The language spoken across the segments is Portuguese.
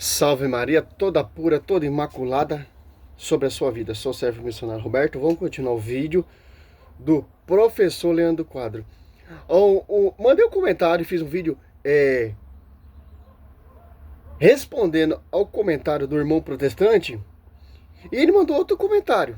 Salve Maria, toda pura, toda imaculada sobre a sua vida. Sou o servo missionário Roberto. Vamos continuar o vídeo do professor Leandro Quadro. Mandei um comentário, fiz um vídeo respondendo ao comentário do irmão protestante. E ele mandou outro comentário.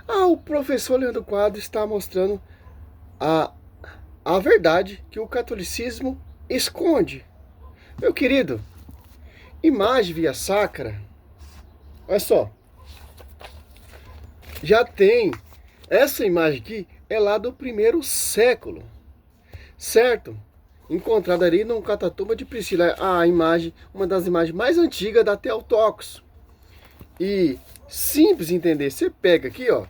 O professor Leandro Quadro está mostrando a verdade que o catolicismo esconde. Meu querido, imagem via sacra, olha só, já tem, essa imagem aqui é lá do 1º século, certo? Encontrada ali no Catatumba de Priscila, a imagem, uma das imagens mais antigas da Theotokos. E simples entender, você pega aqui, ó,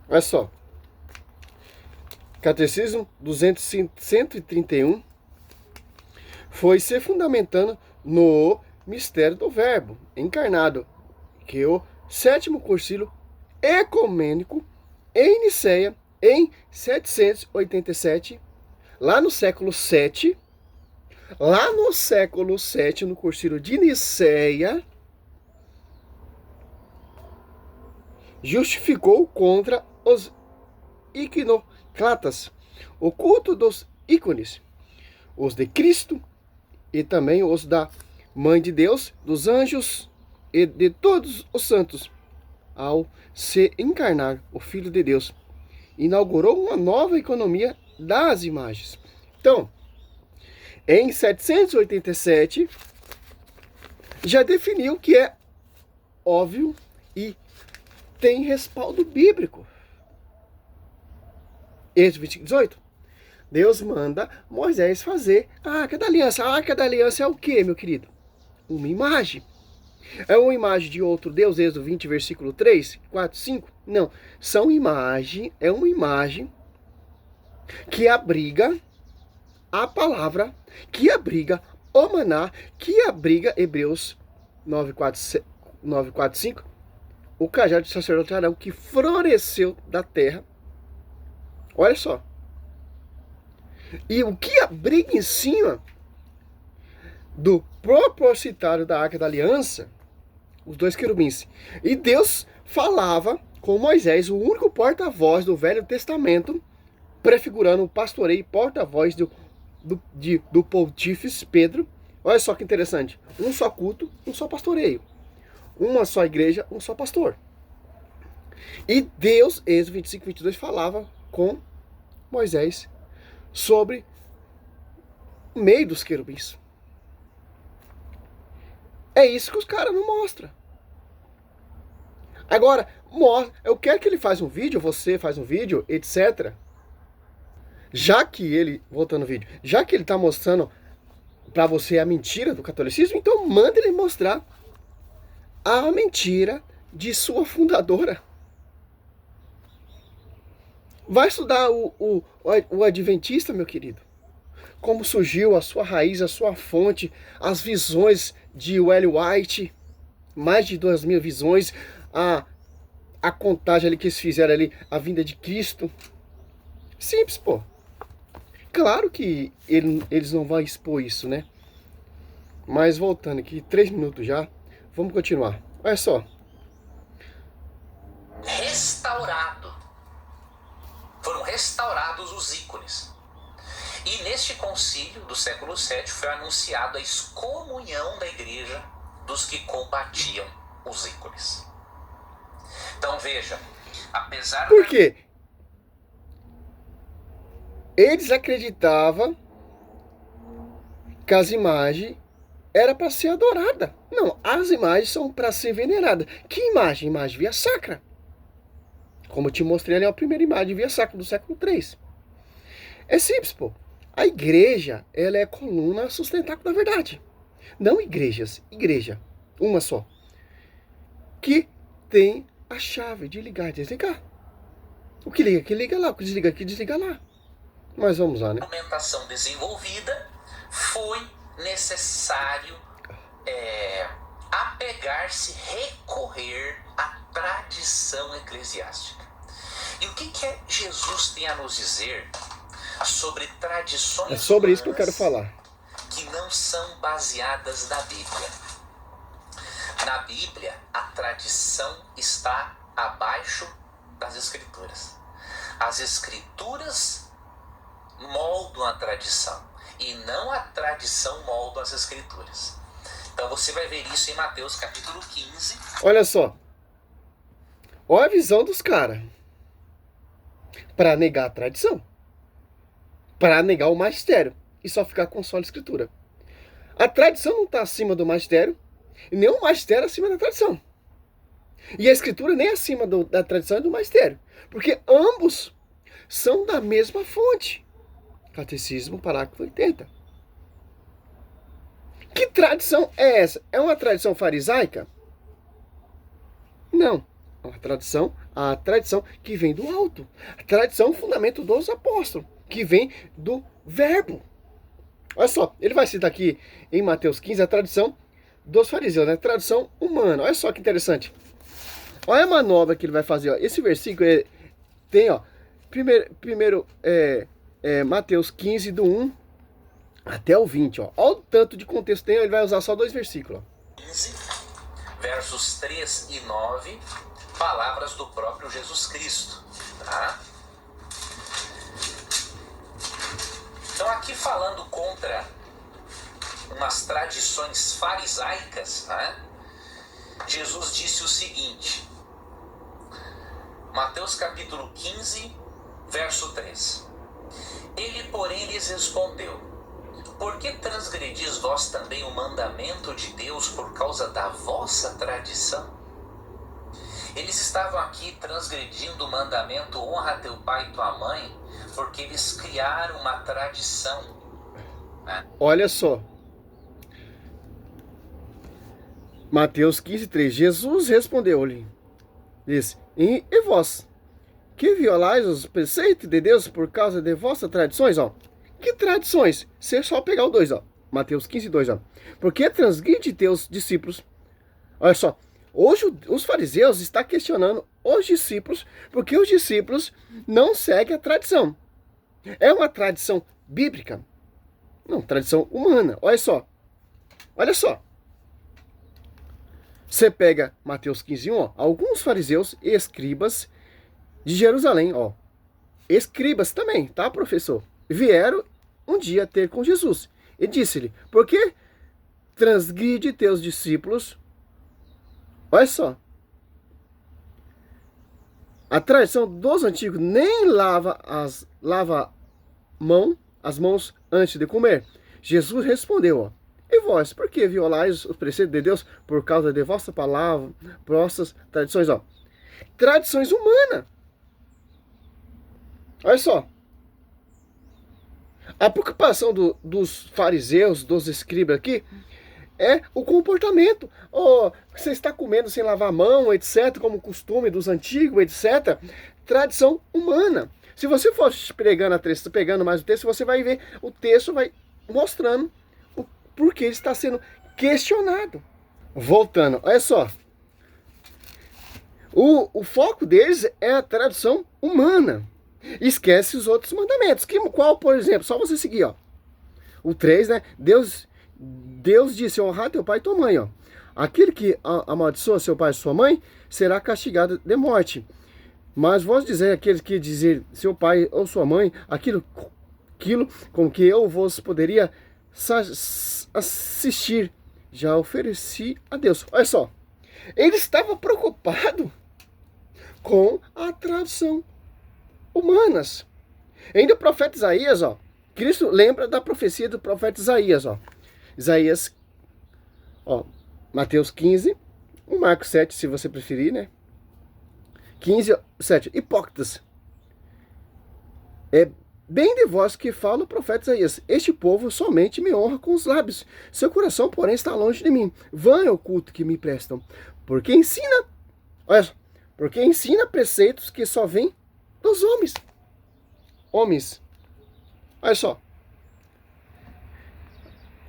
olha só, Catecismo 131 foi se fundamentando no mistério do Verbo encarnado, que o 7º Concílio Ecumênico em Nicéia, em 787, lá no século VII, no Concílio de Nicéia, justificou contra os iconoclastas o culto dos ícones, os de Cristo e também os da Mãe de Deus, dos anjos e de todos os santos. Ao se encarnar o Filho de Deus, inaugurou uma nova economia das imagens. Então, em 787, já definiu que é óbvio e tem respaldo bíblico. Êxodo 18. Deus manda Moisés fazer a Arca da Aliança. A Arca da Aliança é o que, meu querido? Uma imagem. É uma imagem de outro Deus, Êxodo 20, versículo 3, 4, 5? Não. É uma imagem que abriga a palavra, que abriga o maná, que abriga Hebreus 9, 4, 5, o cajado de sacerdote Arão que floresceu da terra. Olha só. E o que abriga em cima do propositário da Arca da Aliança, os 2 querubins. E Deus falava com Moisés, o único porta-voz do Velho Testamento, prefigurando o pastoreio e porta-voz do pontífice Pedro. Olha só que interessante. Um só culto, um só pastoreio. Uma só igreja, um só pastor. E Deus, Êxodo 25, 22, falava com Moisés sobre o meio dos querubins. É isso que os caras não mostram. Agora, eu quero que ele faça um vídeo, você faz um vídeo, etc. Já que ele, voltando ao vídeo, já que ele está mostrando para você a mentira do catolicismo, então manda ele mostrar a mentira de sua fundadora. Vai estudar o Adventista, meu querido. Como surgiu a sua raiz, a sua fonte, as visões de Ellen White, mais de 2.000 visões, a contagem ali que eles fizeram ali, a vinda de Cristo. Simples, pô. Claro que eles não vão expor isso, né? Mas voltando aqui, 3 minutos já, vamos continuar. Olha só. Foram restaurados os ícones. E neste concílio do século VII foi anunciado a excomunhão da igreja dos que combatiam os ícones. Então veja, apesar... Por quê? Eles acreditavam que as imagens eram para ser adoradas. Não, as imagens são para ser veneradas. Que imagem? Imagem via sacra. Como eu te mostrei ali, a primeira imagem via sacra do século III. É simples, pô. A igreja, ela é a coluna sustentável da verdade. Não igrejas, igreja. Uma só. Que tem a chave de ligar e desligar. O que liga aqui, liga lá. O que desliga aqui, desliga lá. Mas vamos lá, né? A argumentação desenvolvida foi necessário negar-se recorrer à tradição eclesiástica. E o que Jesus tem a nos dizer sobre tradições É sobre isso que eu humanas quero falar. que não são baseadas na Bíblia? Na Bíblia, a tradição está abaixo das Escrituras. As Escrituras moldam a tradição e não a tradição molda as Escrituras. Então você vai ver isso em Mateus capítulo 15. Olha só. Olha a visão dos caras. Para negar a tradição. Para negar o magistério. E só ficar com só a Escritura. A tradição não está acima do magistério. E nem o magistério acima da tradição. E a Escritura nem acima da tradição e do magistério. Porque ambos são da mesma fonte. Catecismo, parágrafo 80. Que tradição é essa? É uma tradição farisaica? Não. É uma tradição, a tradição que vem do alto. A tradição, fundamento dos apóstolos, que vem do verbo. Olha só, ele vai citar aqui em Mateus 15 a tradição dos fariseus, né? Tradição humana. Olha só que interessante. Olha a manobra que ele vai fazer. Ó. Esse versículo tem, ó, primeiro Mateus 15, do 1 até o 20. Ó. Olha o tanto de contexto tem, ele vai usar só 2 versículos. Ó. 15, versos 3 e 9, palavras do próprio Jesus Cristo. Tá? Então aqui falando contra umas tradições farisaicas, né? Jesus disse o seguinte, Mateus capítulo 15, verso 3. Ele, porém, lhes respondeu, por que transgredis vós também o mandamento de Deus por causa da vossa tradição? Eles estavam aqui transgredindo o mandamento honra teu pai e tua mãe, porque eles criaram uma tradição. Né? Olha só. Mateus 15, 3. Jesus respondeu-lhe, disse, e vós, que violais os preceitos de Deus por causa de vossas tradições? Ó. Que tradições? Se é só pegar o 2, ó. Mateus 15, 2, ó. Porque transgride teus discípulos. Olha só. Hoje os fariseus estão questionando os discípulos, porque os discípulos não seguem a tradição. É uma tradição bíblica? Não, tradição humana. Olha só. Olha só. Você pega Mateus 15, 1, ó. Alguns fariseus e escribas de Jerusalém, ó. Escribas também, tá, professor? Vieram um dia ter com Jesus. E disse-lhe, por que transgride teus discípulos? Olha só. A tradição dos antigos nem lava as mãos antes de comer. Jesus respondeu, ó. E vós, por que violais os preceitos de Deus por causa de vossa palavra, vossas tradições, ó? Tradições humanas. Olha só. A preocupação dos fariseus, dos escribas aqui, é o comportamento. Oh, você está comendo sem lavar a mão, etc., como costume dos antigos, etc. Tradição humana. Se você for pegando mais o texto, você vai ver, o texto vai mostrando o porquê ele está sendo questionado. Voltando, olha só. O foco deles é a tradição humana. Esquece os outros mandamentos. Qual, por exemplo, só você seguir, ó. O 3, né? Deus disse, honrar teu pai e tua mãe, ó. Aquele que amaldiçoa seu pai e sua mãe será castigado de morte. Mas vós dizer aqueles que dizer seu pai ou sua mãe aquilo com que eu vos poderia assistir, já ofereci a Deus. Olha só, ele estava preocupado com a tradição humanas. Ainda o profeta Isaías, ó, Cristo lembra da profecia do profeta Isaías, ó. Isaías, ó, Mateus 15, o Marcos 7, se você preferir, né? 15, 7. Hipócritas. É bem de vós que fala o profeta Isaías. Este povo somente me honra com os lábios. Seu coração, porém, está longe de mim. Vã é o culto que me prestam. Porque ensina, olha só, porque ensina preceitos que só vêm dos homens. Homens. Olha só.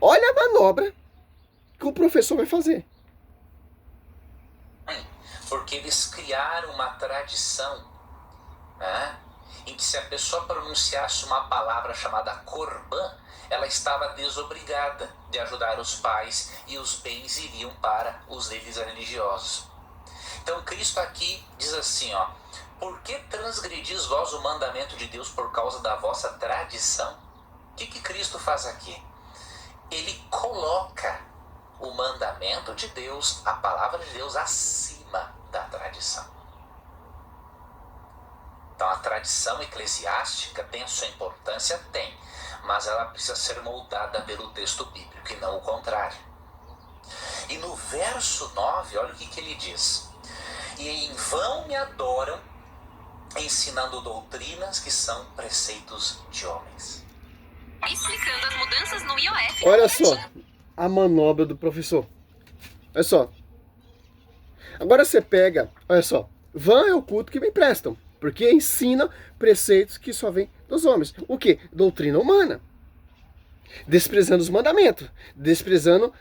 Olha a manobra que o professor vai fazer. porque eles criaram uma tradição, né, em que se a pessoa pronunciasse uma palavra chamada Corban, ela estava desobrigada de ajudar os pais e os bens iriam para os líderes religiosos. Então Cristo aqui diz assim, ó: por que transgredis vós o mandamento de Deus por causa da vossa tradição? O que Cristo faz aqui? Ele coloca o mandamento de Deus, a palavra de Deus, acima da tradição. Então a tradição eclesiástica tem a sua importância? Tem, mas ela precisa ser moldada pelo texto bíblico e não o contrário. E no verso 9, olha o que ele diz: e em vão me adoram, ensinando doutrinas que são preceitos de homens. Explicando as mudanças no IOF. Olha só a manobra do professor. Olha só. Agora você pega, olha só, vã é o culto que me prestam, porque ensina preceitos que só vêm dos homens. O quê? Doutrina humana. Desprezando os mandamentos, desprezando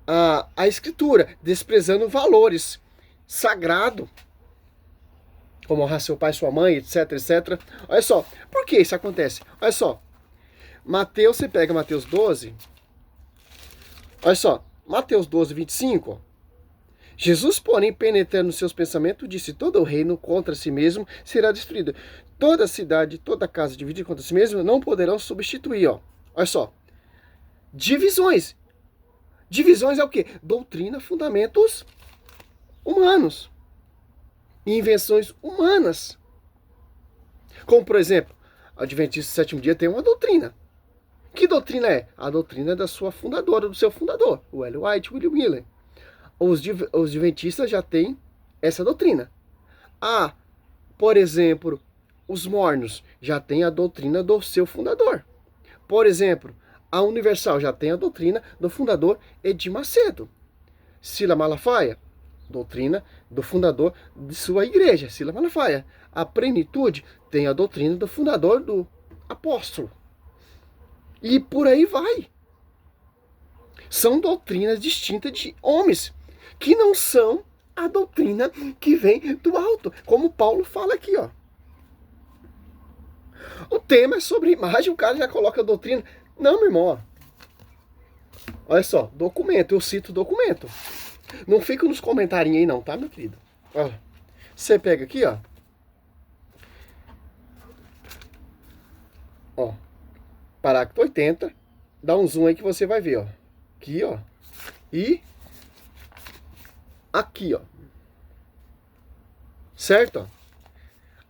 a escritura, desprezando valores sagrados, como honrar seu pai e sua mãe, etc, etc. Olha só, por que isso acontece? Olha só, Mateus, você pega Mateus 12, olha só, Mateus 12, 25, ó. Jesus, porém, penetrando nos seus pensamentos, disse: todo o reino contra si mesmo será destruído. Toda cidade, toda casa dividida contra si mesmo não poderão substituir, ó. Olha só, divisões. Divisões é o quê? Doutrina, fundamentos humanos. Invenções humanas. Como, por exemplo, o Adventista do Sétimo Dia tem uma doutrina. Que doutrina é? A doutrina da sua fundadora, do seu fundador, o Ellen White, William Miller. Os adventistas já têm essa doutrina. Por exemplo, os mormons já têm a doutrina do seu fundador. Por exemplo, a Universal já tem a doutrina do fundador Edir Macedo. Silas Malafaia, doutrina do fundador de sua igreja, Silas Malafaia. A Plenitude tem a doutrina do fundador do apóstolo. E por aí vai. São doutrinas distintas de homens, que não são a doutrina que vem do alto, como Paulo fala aqui, ó. O tema é sobre imagem, o cara já coloca a doutrina. Não, meu irmão, ó. Olha só, documento, eu cito documento. Não fica nos comentários aí não, tá, meu querido? Ó, você pega aqui, ó. Ó, parágrafo 80, dá um zoom aí que você vai ver, ó. Aqui, ó. E aqui, ó. Certo? Ó.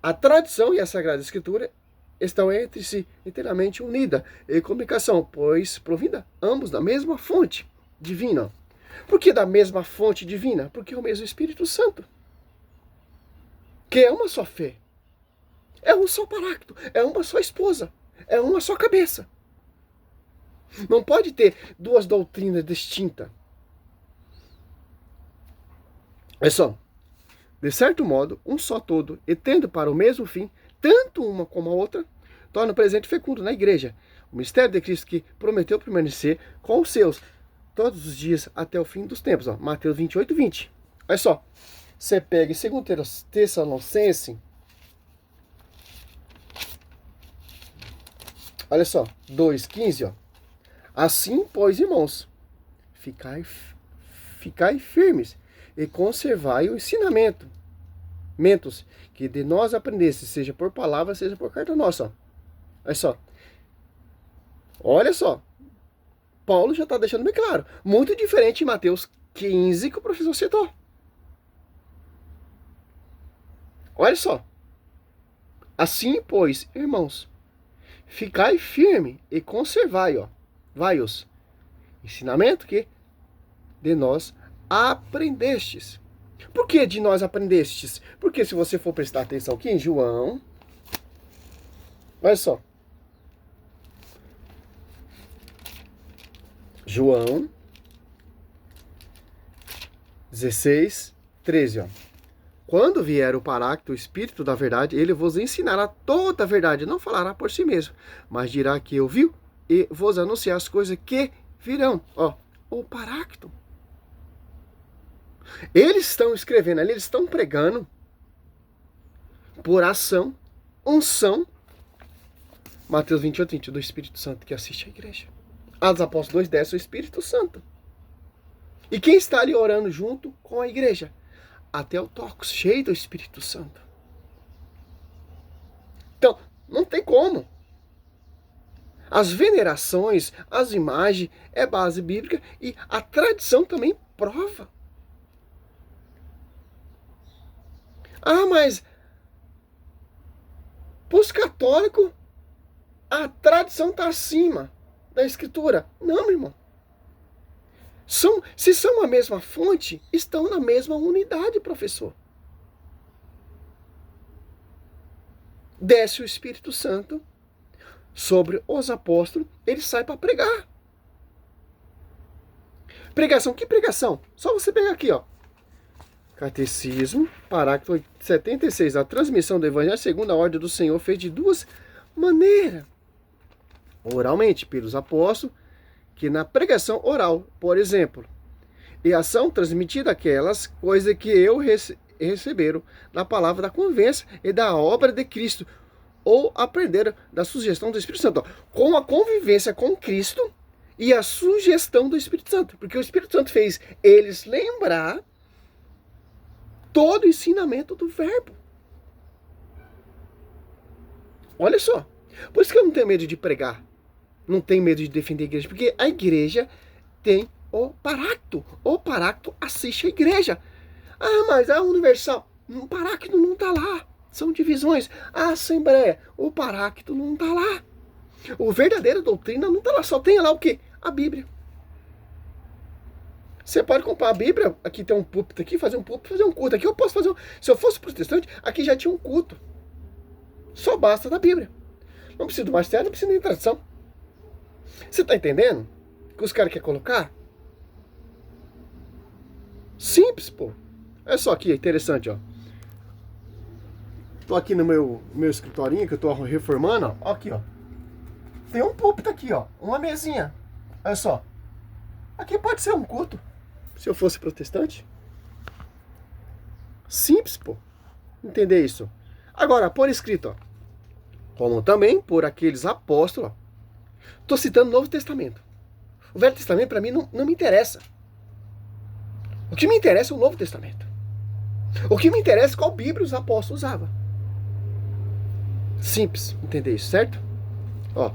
A tradição e a Sagrada Escritura estão entre si inteiramente unidas em comunicação, pois provinda ambos da mesma fonte divina. Por que da mesma fonte divina? Porque é o mesmo Espírito Santo, que é uma só fé, é um só paráclito, é uma só esposa, é uma só cabeça. Não pode ter duas doutrinas distintas. É só, de certo modo, um só todo, e tendo para o mesmo fim, tanto uma como a outra, torna o presente fecundo na igreja o mistério de Cristo, que prometeu permanecer com os seus todos os dias até o fim dos tempos. Ó, Mateus 28, 20. Olha só, você pega em 2 Tessalonicenses, olha só, 2,15, ó. Assim, pois, irmãos, ficai firmes e conservai o ensinamento que de nós aprendesse, seja por palavra, seja por carta nossa. Olha só. Olha só. Paulo já está deixando bem claro. Muito diferente em Mateus 15 que o professor citou. Olha só. Assim, pois, irmãos, ficai firme e conservai, ó. Vai-os. Ensinamento que de nós aprendestes. Por que de nós aprendestes? Porque se você for prestar atenção aqui em João, olha só. João 16, 13, ó. Quando vier o Paráclito, o Espírito da verdade, ele vos ensinará toda a verdade, não falará por si mesmo, mas dirá que ouviu e vos anunciar as coisas que virão. Ó, o Paráclito. Eles estão escrevendo ali, eles estão pregando por ação, unção. Mateus 28, 20, do Espírito Santo que assiste à igreja. Atos Apóstolos 2, 10, o Espírito Santo. E quem está ali orando junto com a igreja? Até o toco, cheio do Espírito Santo. Então, não tem como. As venerações, as imagens, é base bíblica e a tradição também prova. Ah, mas para os católicos, a tradição está acima da Escritura. Não, meu irmão. Se são a mesma fonte, estão na mesma unidade, professor. Desce o Espírito Santo sobre os apóstolos, ele sai para pregar. Pregação, que pregação? Só você pegar aqui, ó. Catecismo, parágrafo 76. A transmissão do Evangelho segundo a ordem do Senhor fez de duas maneiras. Oralmente, pelos apóstolos, que na pregação oral, por exemplo, e ação transmitida aquelas coisas que receberam da palavra da convivência e da obra de Cristo, ou aprenderam da sugestão do Espírito Santo. Com a convivência com Cristo e a sugestão do Espírito Santo. Porque o Espírito Santo fez eles lembrar todo o ensinamento do verbo. Olha só. Por isso que eu não tenho medo de pregar. Não tenho medo de defender a igreja. Porque a igreja tem o paráclito. O paráclito assiste a igreja. Ah, mas a universal. O paráclito não está lá. São divisões. A assembleia. O paráclito não está lá. O verdadeira doutrina não está lá. Só tem lá o quê? A Bíblia. Você pode comprar a Bíblia. Aqui tem um púlpito aqui. Fazer um púlpito. Fazer um culto. Aqui eu posso fazer Se eu fosse protestante, aqui já tinha um culto. Só basta da Bíblia. Não precisa do magistério, não precisa nem de tradição. Você está entendendo? Que os caras querem colocar? Simples, pô. Olha só aqui, é interessante, ó. Tô aqui no meu escritorinho, que eu tô reformando, ó. Aqui, ó. Tem um púlpito aqui, ó. Uma mesinha. Olha só. Aqui pode ser um culto. Se eu fosse protestante. Simples, pô. Entender isso. Agora, por escrito, ó. Como também por aqueles apóstolos, ó. Tô citando o Novo Testamento. O Velho Testamento, para mim, não me interessa. O que me interessa é o Novo Testamento. O que me interessa é qual Bíblia os apóstolos usavam. Simples, entender isso, certo? Ó,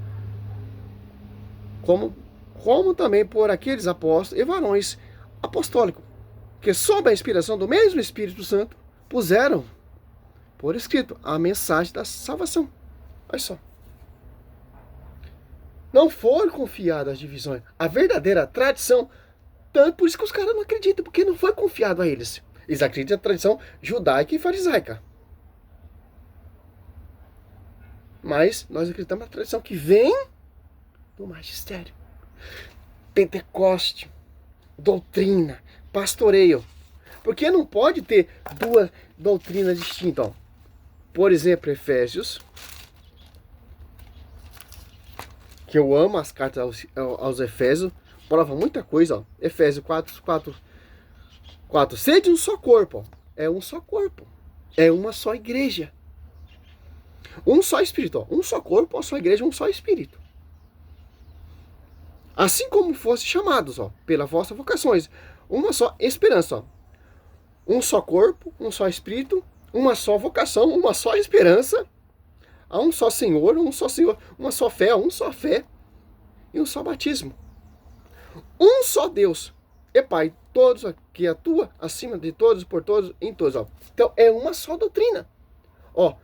como também por aqueles apóstolos e varões apostólicos, que sob a inspiração do mesmo Espírito Santo, puseram por escrito a mensagem da salvação. Olha só. Não foram confiadas as divisões. A verdadeira tradição, tanto por isso que os caras não acreditam, porque não foi confiado a eles. Eles acreditam na tradição judaica e farisaica. Mas nós acreditamos na tradição que vem do magistério. Pentecoste, doutrina, pastoreio. Porque não pode ter duas doutrinas distintas. Ó. Por exemplo, Efésios, que eu amo as cartas aos Efésios, prova muita coisa. Ó. Efésios 4. Sede um só corpo. Ó. É um só corpo. É uma só igreja. Um só espírito. Ó. Um só corpo, uma só igreja, um só espírito. Assim como fossem chamados, ó, pelas vossas vocações. Uma só esperança. Ó. Um só corpo, um só espírito, uma só vocação, uma só esperança. Há um só Senhor, uma só fé e um só batismo. Um só Deus e Pai, todos que atua acima de todos, por todos, em todos. Ó. Então é uma só doutrina. Ó,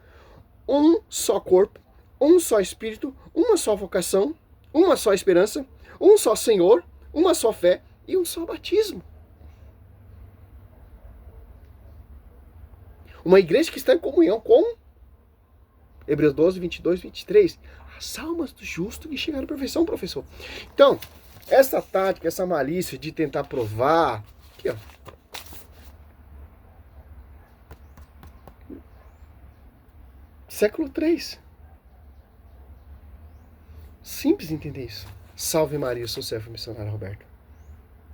um só corpo, um só Espírito, uma só vocação, uma só esperança, um só Senhor, uma só fé e um só batismo. Uma igreja que está em comunhão com Hebreus 12, 22, 23. As almas do justo que chegaram à perfeição, professor. Então, essa tática, essa malícia de tentar provar... Aqui, ó. Século 3. Simples entender isso. Salve Maria, eu sou o servo missionário Roberto.